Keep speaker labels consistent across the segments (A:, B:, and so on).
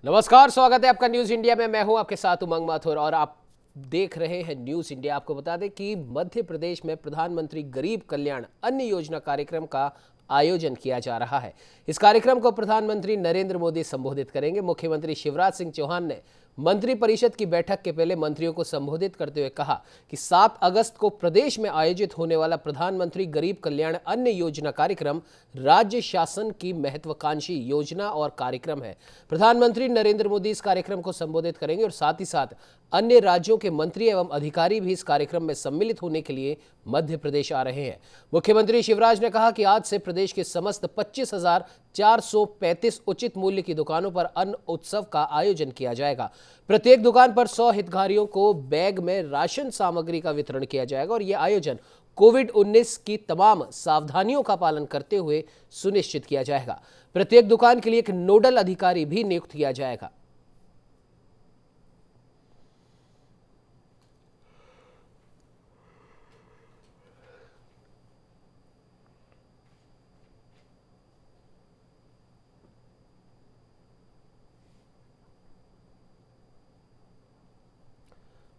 A: नमस्कार, स्वागत है आपका न्यूज इंडिया में। मैं हूं आपके साथ उमंग माथुर और आप देख रहे हैं न्यूज इंडिया। आपको बता दें कि मध्य प्रदेश में प्रधानमंत्री गरीब कल्याण अन्न योजना कार्यक्रम का आयोजन किया जा रहा है। इस कार्यक्रम को प्रधानमंत्री नरेंद्र मोदी संबोधित करेंगे। मुख्यमंत्री शिवराज सिंह चौहान ने मंत्रिपरिषद की बैठक के पहले मंत्रियों को संबोधित करते हुए कहा कि 7 अगस्त को प्रदेश में आयोजित होने वाला प्रधानमंत्री गरीब कल्याण अन्न योजना कार्यक्रम राज्य शासन की महत्वाकांक्षी योजना और कार्यक्रम है। प्रधानमंत्री नरेंद्र मोदी इस कार्यक्रम को संबोधित करेंगे और साथ ही साथ अन्य राज्यों के मंत्री एवं अधिकारी भी इस कार्यक्रम में सम्मिलित होने के लिए मध्य प्रदेश आ रहे हैं। मुख्यमंत्री शिवराज ने कहा कि आज से प्रदेश के समस्त 25,435 उचित मूल्य की दुकानों पर अन्न उत्सव का आयोजन किया जाएगा। प्रत्येक दुकान पर 100 हितग्राहियों को बैग में राशन सामग्री का वितरण किया जाएगा और यह आयोजन कोविड-19 की तमाम सावधानियों का पालन करते हुए सुनिश्चित किया जाएगा। प्रत्येक दुकान के लिए एक नोडल अधिकारी भी नियुक्त किया जाएगा।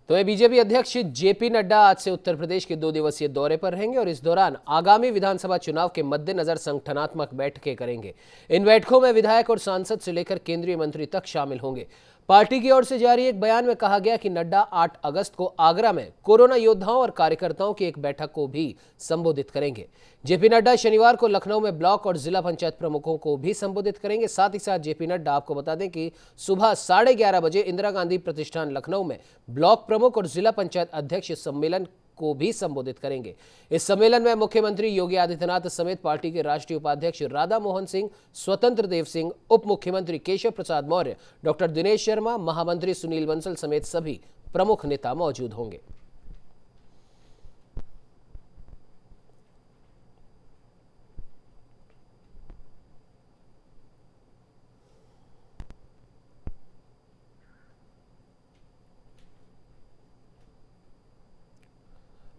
A: तो बीजेपी अध्यक्ष जेपी नड्डा आज से उत्तर प्रदेश के 2 दिवसीय दौरे पर रहेंगे और इस दौरान आगामी विधानसभा चुनाव के मद्देनजर संगठनात्मक बैठकें करेंगे। इन बैठकों में विधायक और सांसद से लेकर केंद्रीय मंत्री तक शामिल होंगे। पार्टी की ओर से जारी एक बयान में कहा गया कि नड्डा 8 अगस्त को आगरा में कोरोना योद्धाओं और कार्यकर्ताओं की एक बैठक को भी संबोधित करेंगे। जेपी नड्डा शनिवार को लखनऊ में ब्लॉक और जिला पंचायत प्रमुखों को भी संबोधित करेंगे। साथ ही साथ जेपी नड्डा, आपको बता दें कि सुबह 11:30 बजे इंदिरा गांधी प्रतिष्ठान लखनऊ में ब्लॉक प्रमुख और जिला पंचायत अध्यक्ष सम्मेलन को भी संबोधित करेंगे। इस सम्मेलन में मुख्यमंत्री योगी आदित्यनाथ समेत पार्टी के राष्ट्रीय उपाध्यक्ष राधा मोहन सिंह, स्वतंत्र देव सिंह, उप मुख्यमंत्री केशव प्रसाद मौर्य, डॉक्टर दिनेश शर्मा, महामंत्री सुनील बंसल समेत सभी प्रमुख नेता मौजूद होंगे।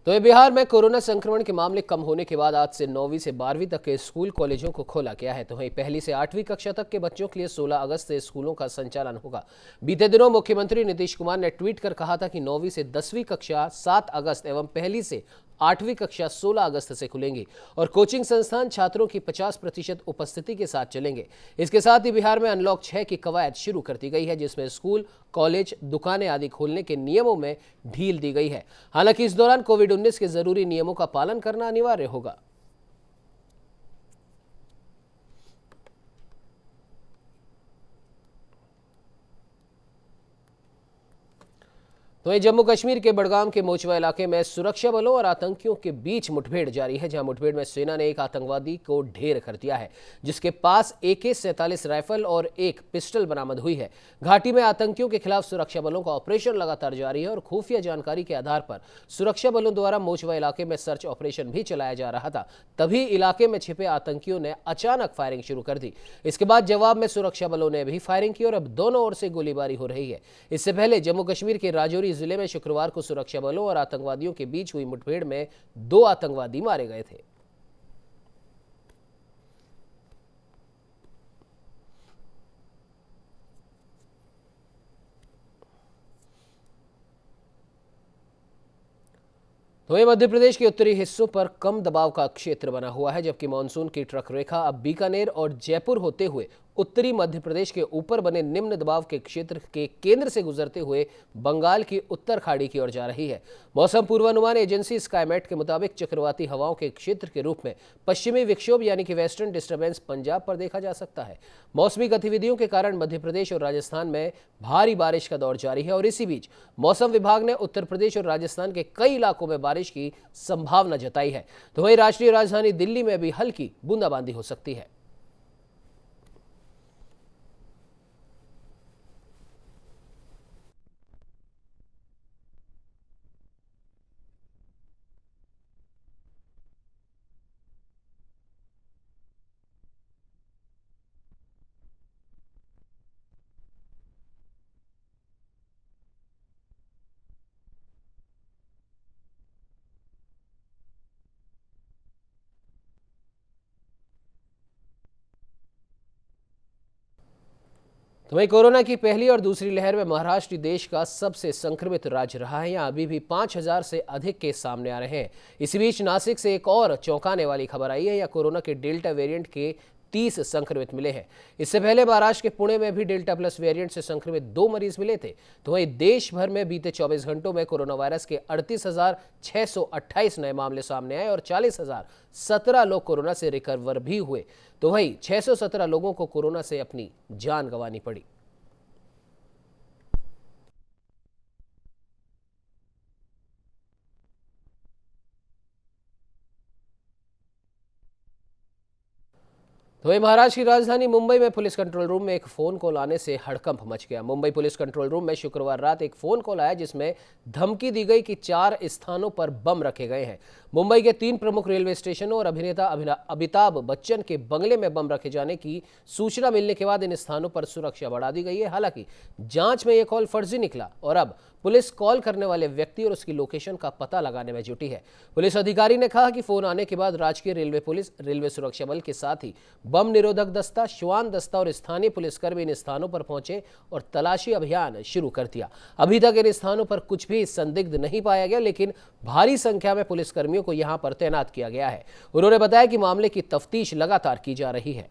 A: तो बिहार में कोरोना संक्रमण के मामले कम होने के बाद आज से 9वीं से 12वीं तक के स्कूल कॉलेजों को खोला गया है। तो वहीं पहली से 8वीं कक्षा तक के बच्चों के लिए 16 अगस्त से स्कूलों का संचालन होगा। बीते दिनों मुख्यमंत्री नीतीश कुमार ने ट्वीट कर कहा था कि 9वीं से 10वीं कक्षा 7 अगस्त एवं पहली से 8वीं कक्षा 16 अगस्त से खुलेंगी और कोचिंग संस्थान छात्रों की 50% उपस्थिति के साथ चलेंगे। इसके साथ ही बिहार में अनलॉक 6 की कवायद शुरू कर दी गई है, जिसमें स्कूल, कॉलेज, दुकानें आदि खोलने के नियमों में ढील दी गई है। हालांकि इस दौरान कोविड-19 के जरूरी नियमों का पालन करना अनिवार्य होगा। तो वहीं जम्मू कश्मीर के बडगाम के मोचवा इलाके में सुरक्षा बलों और आतंकियों के बीच मुठभेड़ जारी है, जहां मुठभेड़ में सेना ने एक आतंकवादी को ढेर कर दिया है, जिसके पास AK-47 राइफल और एक पिस्टल बरामद हुई है। घाटी में आतंकियों के खिलाफ सुरक्षा बलों का ऑपरेशन लगातार जारी है और खुफिया जानकारी के आधार पर सुरक्षा बलों द्वारा मोचवा इलाके में सर्च ऑपरेशन भी चलाया जा रहा था। तभी इलाके में छिपे आतंकियों ने अचानक फायरिंग शुरू कर दी। इसके बाद जवाब में सुरक्षा बलों ने भी फायरिंग की और अब दोनों ओर से गोलीबारी हो रही है। इससे पहले जम्मू कश्मीर के राजौरी जिले में शुक्रवार को सुरक्षा बलों और आतंकवादियों के बीच हुई मुठभेड़ में 2 आतंकवादी मारे गए थे। तो वहीं मध्य प्रदेश के उत्तरी हिस्सों पर कम दबाव का क्षेत्र बना हुआ है, जबकि मानसून की ट्रक रेखा अब बीकानेर और जयपुर होते हुए उत्तरी मध्य प्रदेश के ऊपर बने निम्न दबाव के क्षेत्र के केंद्र से गुजरते हुए बंगाल की उत्तर खाड़ी की ओर जा रही है। मौसम पूर्वानुमान एजेंसी स्काईमेट के मुताबिक चक्रवाती हवाओं के क्षेत्र के रूप में पश्चिमी विक्षोभ यानी कि वेस्टर्न डिस्टर्बेंस पंजाब पर देखा जा सकता है। मौसमी गतिविधियों के कारण मध्य प्रदेश और राजस्थान में भारी बारिश का दौर जारी है और इसी बीच मौसम विभाग ने उत्तर प्रदेश और राजस्थान के कई इलाकों में बारिश की संभावना जताई है। तो वहीं राष्ट्रीय राजधानी दिल्ली में भी हल्की बूंदाबांदी हो सकती है। तो वहीं कोरोना की पहली और दूसरी लहर में महाराष्ट्र देश का सबसे संक्रमित राज्य रहा है। यहाँ अभी भी 5,000 से अधिक केस सामने आ रहे हैं। इसी बीच नासिक से एक और चौंकाने वाली खबर आई है। यहाँ कोरोना के डेल्टा वेरिएंट के 30 संक्रमित मिले हैं। इससे पहले महाराष्ट्र के पुणे में भी डेल्टा प्लस वेरिएंट से संक्रमित 2 मरीज मिले थे। तो वहीं देश भर में बीते 24 घंटों में कोरोना वायरस के 38,628 नए मामले सामने आए और 40,017 लोग कोरोना से रिकवर भी हुए। तो वहीं 617 लोगों को कोरोना से अपनी जान गंवानी पड़ी। तो वहीं महाराष्ट्र की राजधानी मुंबई में पुलिस कंट्रोल रूम में एक फोन कॉल आने से हड़कंप मच गया। मुंबई पुलिस कंट्रोल रूम में शुक्रवार रात एक फोन कॉल आया जिसमें धमकी दी गई कि 4 स्थानों पर बम रखे गए हैं। मुंबई के 3 प्रमुख रेलवे स्टेशनों और अभिनेता अमिताभ बच्चन के बंगले में बम रखे जाने की सूचना मिलने के बाद इन स्थानों पर सुरक्षा बढ़ा दी गई है। हालांकि जांच में यह कॉल फर्जी निकला और अब पुलिस कॉल करने वाले व्यक्ति और उसकी लोकेशन का पता लगाने में जुटी है। पुलिस अधिकारी ने कहा कि फोन आने के बाद राजकीय रेलवे पुलिस, रेलवे सुरक्षा बल के साथ ही बम निरोधक दस्ता, श्वान दस्ता और स्थानीय पुलिसकर्मी इन स्थानों पर पहुंचे और तलाशी अभियान शुरू कर दिया। अभी तक इन स्थानों पर कुछ भी संदिग्ध नहीं पाया गया, लेकिन भारी संख्या में पुलिसकर्मियों को यहां पर तैनात किया गया है। उन्होंने बताया कि मामले की तफ्तीश लगातार की जा रही है।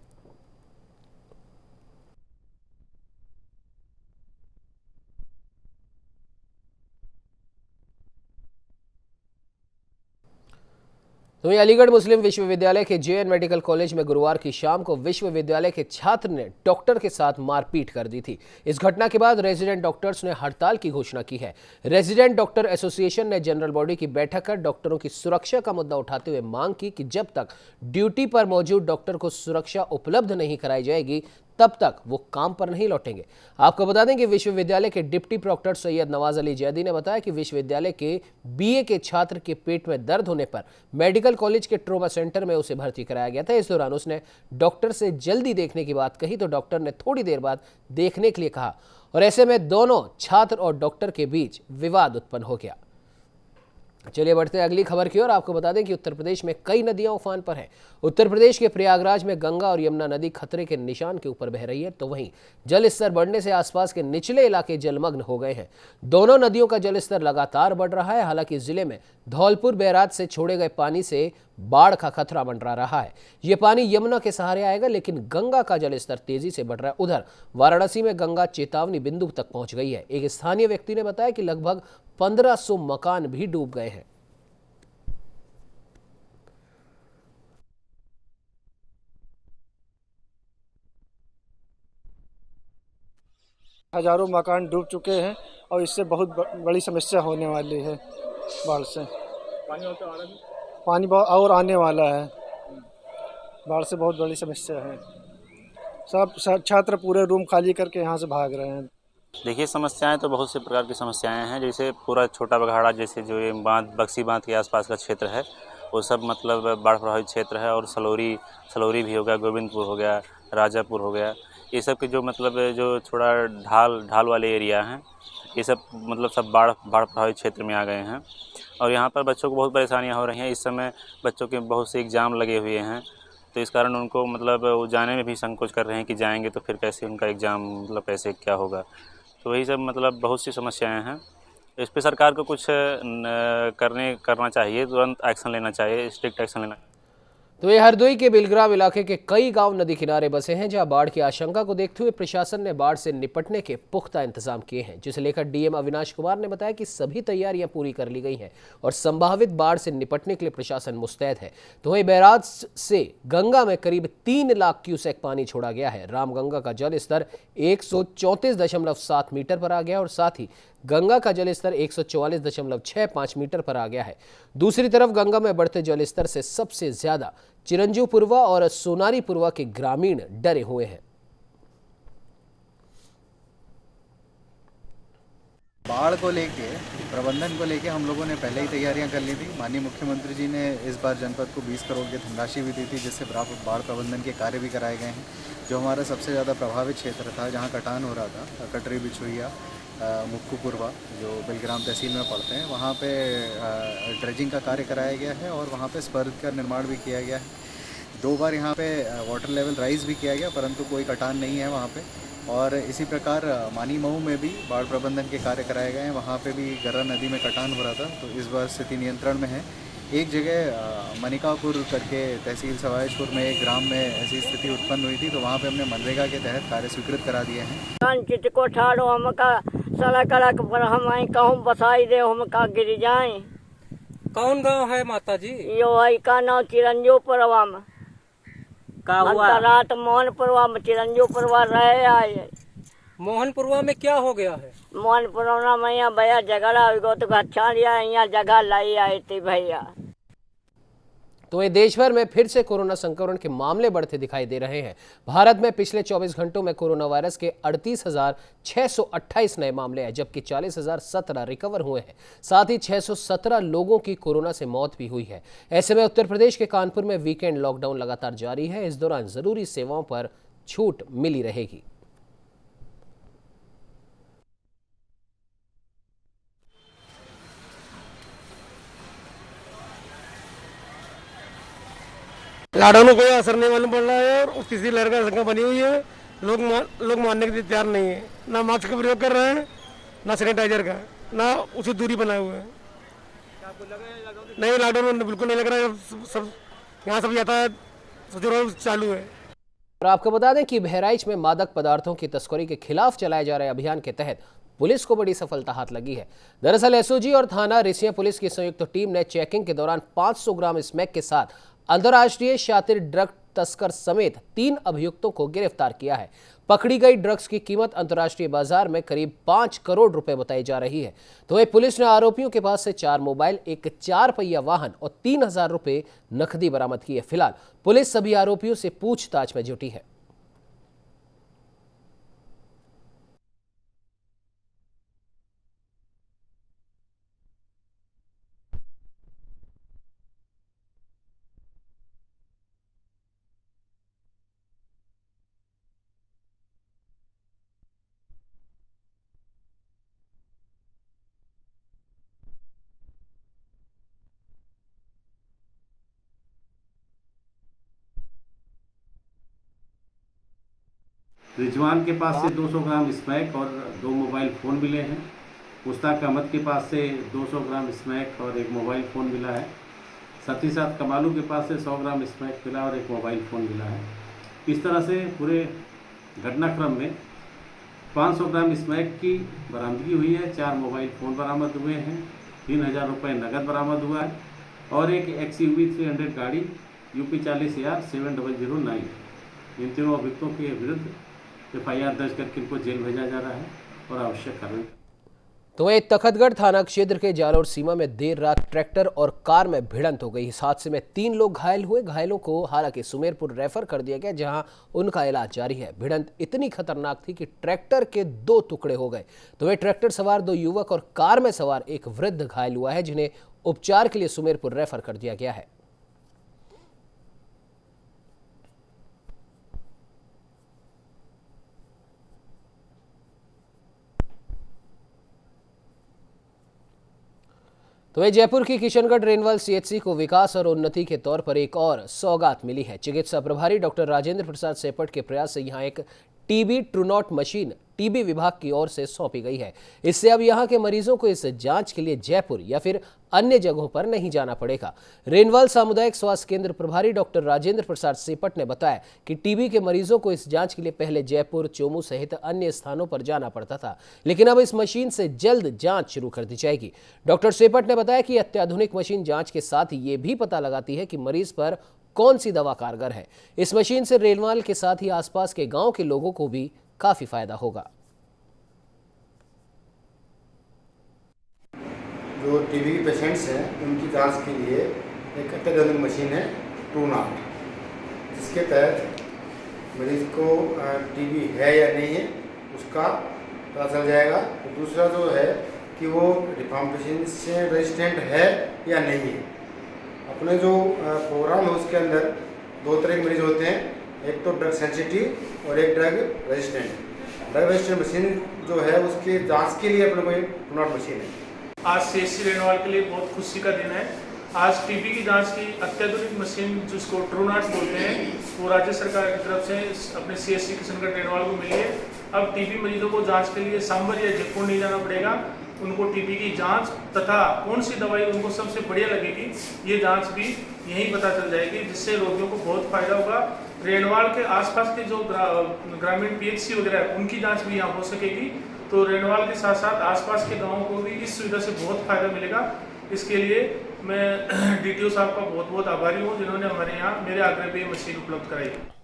A: तो वहीं अलीगढ़ मुस्लिम विश्वविद्यालय के जेएन मेडिकल कॉलेज में गुरुवार की शाम को विश्वविद्यालय के छात्र ने डॉक्टर के साथ मारपीट कर दी थी। इस घटना के बाद रेजिडेंट डॉक्टर्स ने हड़ताल की घोषणा की है। रेजिडेंट डॉक्टर एसोसिएशन ने जनरल बॉडी की बैठक कर डॉक्टरों की सुरक्षा का मुद्दा उठाते हुए मांग की कि जब तक ड्यूटी पर मौजूद डॉक्टर को सुरक्षा उपलब्ध नहीं कराई जाएगी तब तक वो काम पर नहीं लौटेंगे। आपको बता दें कि विश्वविद्यालय के डिप्टी प्रोक्टर सैयद नवाज अली जैदी ने बताया कि विश्वविद्यालय के बीए के छात्र के पेट में दर्द होने पर मेडिकल कॉलेज के ट्रोमा सेंटर में उसे भर्ती कराया गया था। इस दौरान उसने डॉक्टर से जल्दी देखने की बात कही तो डॉक्टर ने थोड़ी देर बाद देखने के लिए कहा और ऐसे में दोनों छात्र और डॉक्टर के बीच विवाद उत्पन्न हो गया। चलिए बढ़ते हैं अगली खबर की ओर। आपको बता दें कि उत्तर प्रदेश में कई नदियां उफान पर हैं। उत्तर प्रदेश के प्रयागराज में गंगा और यमुना नदी खतरे के निशान के ऊपर बह रही है, तो वहीं जल स्तर बढ़ने से आसपास के निचले इलाके जलमग्न हो गए हैं। दोनों नदियों का जलस्तर लगातार बढ़ रहा है। हालांकि जिले में धौलपुर बैराज से छोड़े गए पानी से बाढ़ का खतरा मंडरा रहा है। ये पानी यमुना के सहारे आएगा, लेकिन गंगा का जलस्तर तेजी से बढ़ रहा है। उधर वाराणसी में गंगा चेतावनी बिंदु तक पहुंच गई है। एक स्थानीय व्यक्ति ने बताया कि लगभग 1500 मकान भी डूब गए हैं।
B: हजारों मकान डूब चुके हैं और इससे बहुत बड़ी समस्या होने वाली है बाढ़ से। पानी बहुत और आने वाला है। बाढ़ से बहुत बड़ी समस्या है। सब छात्र पूरे रूम खाली करके यहाँ से भाग रहे हैं।
C: देखिए, समस्याएं तो बहुत से प्रकार की समस्याएं हैं। जैसे पूरा छोटा बघाड़ा, जैसे जो ये बांध, बक्सी बांध के आसपास का क्षेत्र है, वो सब मतलब बाढ़ प्रभावित क्षेत्र है। और सलौरी भी हो गया, गोविंदपुर हो गया, राजापुर हो गया, ये सब के जो मतलब जो थोड़ा ढाल वाले एरिया हैं, ये सब मतलब सब बाढ़ प्रभावित क्षेत्र में आ गए हैं। और यहाँ पर बच्चों को बहुत परेशानियाँ हो रही हैं। इस समय बच्चों के बहुत से एग्ज़ाम लगे हुए हैं, तो इस कारण उनको मतलब वो जाने में भी संकोच कर रहे हैं कि जाएंगे तो फिर कैसे उनका एग्ज़ाम मतलब कैसे क्या होगा। तो वही सब मतलब बहुत सी समस्याएं हैं। इस पे सरकार को कुछ करना चाहिए, तुरंत एक्शन लेना चाहिए, स्ट्रिक्ट एक्शन लेना चाहिए।
A: तो ये हरदोई के बिलग्राम इलाके के कई गांव नदी किनारे बसे हैं, जहां बाढ़ की आशंका को देखते हुए प्रशासन ने बाढ़ से निपटने के पुख्ता इंतजाम किए हैं, जिसे लेकर डीएम अविनाश कुमार ने बताया कि सभी तैयारियां पूरी कर ली गई हैं और संभावित बाढ़ से निपटने के लिए प्रशासन मुस्तैद है। तो वहीं बैराज से गंगा में करीब 3 लाख क्यूसेक पानी छोड़ा गया है। रामगंगा का जल स्तर 134.7 मीटर पर आ गया और साथ ही गंगा का जलस्तर 144.65 मीटर पर आ गया है। दूसरी तरफ गंगा में बढ़ते जलस्तर से सबसे ज्यादा चिरंजीवपुरवा और सोनारीपुरवा के ग्रामीण डरे हुए हैं।
D: बाढ़ को लेके, प्रबंधन को लेके हम लोगों ने पहले ही तैयारियां कर ली थी। माननीय मुख्यमंत्री जी ने इस बार जनपद को 20 करोड़ की धनराशि भी दी थी, जिससे बाढ़ प्रबंधन के कार्य भी कराए गए हैं। जो हमारा सबसे ज़्यादा प्रभावित क्षेत्र था, जहां कटान हो रहा था, कटरी बिछुइया, मुक्कुपुरवा, जो बिलग्राम तहसील में पड़ते हैं, वहाँ पे ड्रेजिंग का कार्य कराया गया है और वहाँ पे स्पर का निर्माण भी किया गया है। 2 बार यहाँ पे वाटर लेवल राइज भी किया गया, परंतु कोई कटान नहीं है वहाँ पे। और इसी प्रकार मानी मऊ में भी बाढ़ प्रबंधन के कार्य कराए गए हैं। वहाँ पे भी गर्रा नदी में कटान हो रहा था, तो इस बार स्थिति नियंत्रण में है। एक जगह मनिकापुर करके तहसील सवाईजपुर में एक ग्राम में ऐसी स्थिति उत्पन्न हुई थी, तो वहाँ पे हमने मनरेगा के तहत कार्य स्वीकृत करा दिए हैं।
E: चित को ठाड़ो हमका सड़क सड़क पर हम आई कहूँ बसाई दे हमका गिर जाए।
F: कौन गांव है माता जी?
E: यो है का नाम चिरंजीवपुरवा में।
F: का हुआ?
E: रात मोहनपुरवा में चिरंजीवपुरवा रहे आए।
F: मोहनपुरवा में क्या हो गया है?
E: मोहनपुरवा में यहाँ भैया झगड़ा हो गया, तो अच्छा लिया यहाँ जगह लाई आई थी भैया।
A: तो ये देश भर में फिर से कोरोना संक्रमण के मामले बढ़ते दिखाई दे रहे हैं। भारत में पिछले 24 घंटों में कोरोना वायरस के 38,628 नए मामले हैं, जबकि 40,017 रिकवर हुए हैं। साथ ही 617 लोगों की कोरोना से मौत भी हुई है। ऐसे में उत्तर प्रदेश के कानपुर में वीकेंड लॉकडाउन लगातार जारी है। इस दौरान जरूरी सेवाओं पर छूट मिली रहेगी।
G: लॉकडाउन में कोई असर नहीं मालूम पड़ रहा है और तीसरी लहर का आशंका बनी हुई है। लोग मानने के लिए तैयार नहीं है, ना मास्क का प्रयोग कर रहे हैं, ना सैनिटाइजर का, ना उचित दूरी बनाए हुए हैं। नहीं, लॉकडाउन बिल्कुल नहीं लग रहा है। सब यहाँ सब यातायात सुचारू चालू है।
A: और आपको बता दें कि बहराइच में मादक पदार्थों की तस्करी के खिलाफ चलाए जा रहे अभियान के तहत पुलिस को बड़ी सफलता हाथ लगी है। दरअसल एसओजी और थाना रिसिया पुलिस की संयुक्त टीम ने चेकिंग के दौरान 500 ग्राम स्मैक के साथ अंतर्राष्ट्रीय शातिर ड्रग तस्कर समेत 3 अभियुक्तों को गिरफ्तार किया है। पकड़ी गई ड्रग्स की कीमत अंतर्राष्ट्रीय बाजार में करीब 5 करोड़ रुपए बताई जा रही है। तो वही पुलिस ने आरोपियों के पास से 4 मोबाइल, एक 4 पहिया वाहन और 3,000 रुपए नकदी बरामद की है। फिलहाल पुलिस सभी आरोपियों से पूछताछ में जुटी है।
H: रिजवान के पास से 200 ग्राम स्मैक और 2 मोबाइल फ़ोन मिले हैं। मुश्ताक अहमद के पास से 200 ग्राम स्मैक और 1 मोबाइल फ़ोन मिला है। साथ ही साथ कमालू के पास से 100 ग्राम स्मैक मिला और 1 मोबाइल फ़ोन मिला है। इस तरह से पूरे घटनाक्रम में 500 ग्राम स्मैक की बरामदगी हुई है, 4 मोबाइल फ़ोन बरामद हुए हैं, 3,000 रुपये नकद बरामद हुआ है और एक XUV 300 गाड़ी UP 40AR 7009। इन तीनों अभियुक्तों के विरुद्ध FIR दर्ज करके इनको जेल भेजा जा रहा है और आवश्यक कार्रवाई।
A: तो वहीं तखतगढ़ थाना क्षेत्र के जालौर सीमा में देर रात ट्रैक्टर और कार में भिड़ंत हो गई। इस हादसे में 3 लोग घायल हुए। घायलों को हालांकि सुमेरपुर रेफर कर दिया गया, जहां उनका इलाज जारी है। भिड़ंत इतनी खतरनाक थी कि ट्रैक्टर के 2 टुकड़े हो गए। तो वह ट्रैक्टर सवार 2 युवक और कार में सवार एक वृद्ध घायल हुआ है, जिन्हें उपचार के लिए सुमेरपुर रेफर कर दिया गया है। तो वह जयपुर की किशनगढ़ रेनवाल CHC को विकास और उन्नति के तौर पर एक और सौगात मिली है। चिकित्सा प्रभारी डॉक्टर राजेंद्र प्रसाद सेपट के प्रयास से यहां एक TB ट्रूनॉट मशीन TB विभाग की ओर से सौंपी गई है। इससे अब यहां के मरीजों को इस जांच के लिए जयपुर या फिर अन्य जगहों पर नहीं जाना पड़ेगा। रेनवाल सामुदायिक स्वास्थ्य केंद्र प्रभारी डॉक्टर राजेंद्र प्रसाद सेपट ने बताया कि TB के मरीजों को इस जांच के लिए पहले जयपुर, चोमू सहित अन्य स्थानों पर जाना पड़ता था, लेकिन अब इस मशीन से जल्द जांच शुरू कर दी जाएगी। डॉक्टर सेपट ने बताया कि अत्याधुनिक मशीन जांच के साथ ये भी पता लगाती है कि मरीज पर कौन सी दवा कारगर है। इस मशीन से रेनवाल के साथ ही आसपास के गांव के लोगों को भी काफी फायदा होगा।
I: जो TB के पेशेंट्स हैं उनकी जांच के लिए एक अत्याधुनिक मशीन है ट्रूनॉट, जिसके तहत मरीज को TB है या नहीं है उसका पता चल जाएगा। तो दूसरा जो है कि वो रिफॉर्मेशन से रेजिस्टेंट है या नहीं है। अपने जो प्रोग्राम है उसके अंदर 2 तरह के मरीज होते हैं, एक तो ड्रग सेंसिटिव और एक drug resistant. Drug resistant machine जो है उसके जांच के लिए अपने को ट्रूनॉट मशीन है।
J: आज CHC रेनवाल के लिए बहुत खुशी का दिन है। आज TB की जांच की अत्याधुनिक मशीन जिसको ट्रूनॉट बोलते हैं, वो राज्य सरकार की तरफ से अपने CHC किशनगढ़ रेनवाल को मिली है अब टीबी मरीजों को जांच के लिए सांभर या जयपुर नहीं जाना पड़ेगा। उनको टीबी की जांच तथा कौन सी दवाई उनको सबसे बढ़िया लगेगी, ये जांच भी यहीं पता चल जाएगी, जिससे रोगियों को बहुत फायदा होगा। रेणवाल के आसपास के जो ग्रामीण पीएचसी वगैरह है, उनकी जांच भी यहाँ हो सकेगी। तो रेणवाल के साथ साथ आसपास के गाँवों को भी इस सुविधा से बहुत फायदा मिलेगा। इसके लिए मैं डीटीओ साहब का बहुत बहुत आभारी हूँ, जिन्होंने हमारे यहाँ मेरे आग्रह पे ये मशीन उपलब्ध कराई है।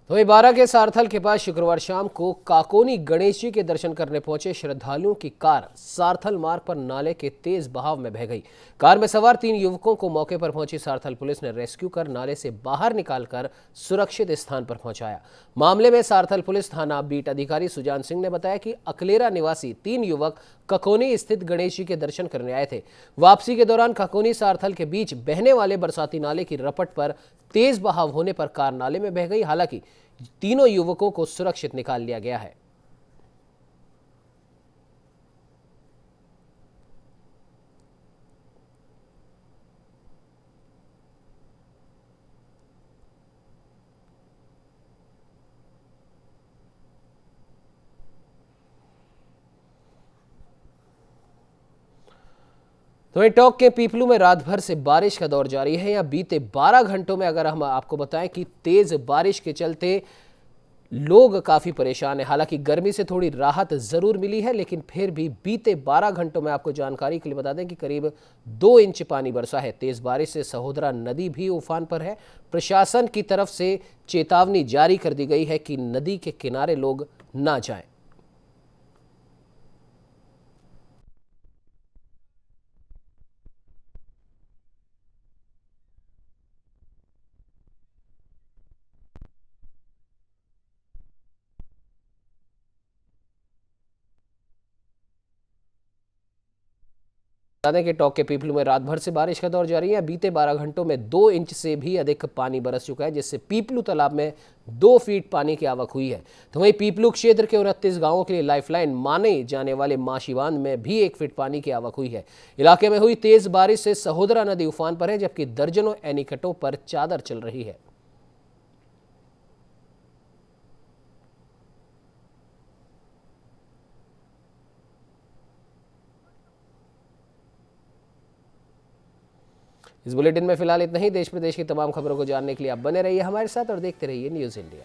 A: वहीं बारा के सारथल के पास शुक्रवार शाम को काकोनी गणेश जी के दर्शन करने पहुंचे श्रद्धालुओं की कार सारथल मार्ग पर नाले के तेज बहाव में बह गई। कार में सवार 3 युवकों को मौके पर पहुंची सारथल पुलिस ने रेस्क्यू कर नाले से बाहर निकालकर सुरक्षित स्थान पर पहुंचाया। मामले में सारथल पुलिस थाना बीट अधिकारी सुजान सिंह ने बताया कि अकलेरा निवासी 3 युवक ककोनी स्थित गणेश जी के दर्शन करने आए थे। वापसी के दौरान ककोनी सारथल के बीच बहने वाले बरसाती नाले की रपट पर तेज बहाव होने पर कार नाले में बह गई। हालांकि तीनों युवकों को सुरक्षित निकाल लिया गया है। तो वहीं टोंक के पीपलू में रात भर से बारिश का दौर जारी है। यहाँ बीते 12 घंटों में अगर हम आपको बताएं कि तेज बारिश के चलते लोग काफ़ी परेशान हैं। हालांकि गर्मी से थोड़ी राहत ज़रूर मिली है, लेकिन फिर भी बीते 12 घंटों में आपको जानकारी के लिए बता दें कि करीब 2 इंच पानी बरसा है। तेज़ बारिश से सहोदरा नदी भी उफान पर है। प्रशासन की तरफ से चेतावनी जारी कर दी गई है कि नदी के किनारे लोग ना जाएं। बता दें कि टोंक के पीपलू में रात भर से बारिश का दौर जारी है। बीते 12 घंटों में 2 इंच से भी अधिक पानी बरस चुका है, जिससे पीपलू तालाब में 2 फीट पानी की आवक हुई है। तो वहीं पीपलू क्षेत्र के 29 गांवों के लिए लाइफलाइन माने जाने वाले माशी बांध में भी 1 फीट पानी की आवक हुई है। इलाके में हुई तेज बारिश से सहोदरा नदी उफान पर है, जबकि दर्जनों एनीकटों पर चादर चल रही है। इस बुलेटिन में फिलहाल इतना ही। देश प्रदेश की तमाम खबरों को जानने के लिए आप बने रहिए हमारे साथ और देखते रहिए न्यूज़ इंडिया।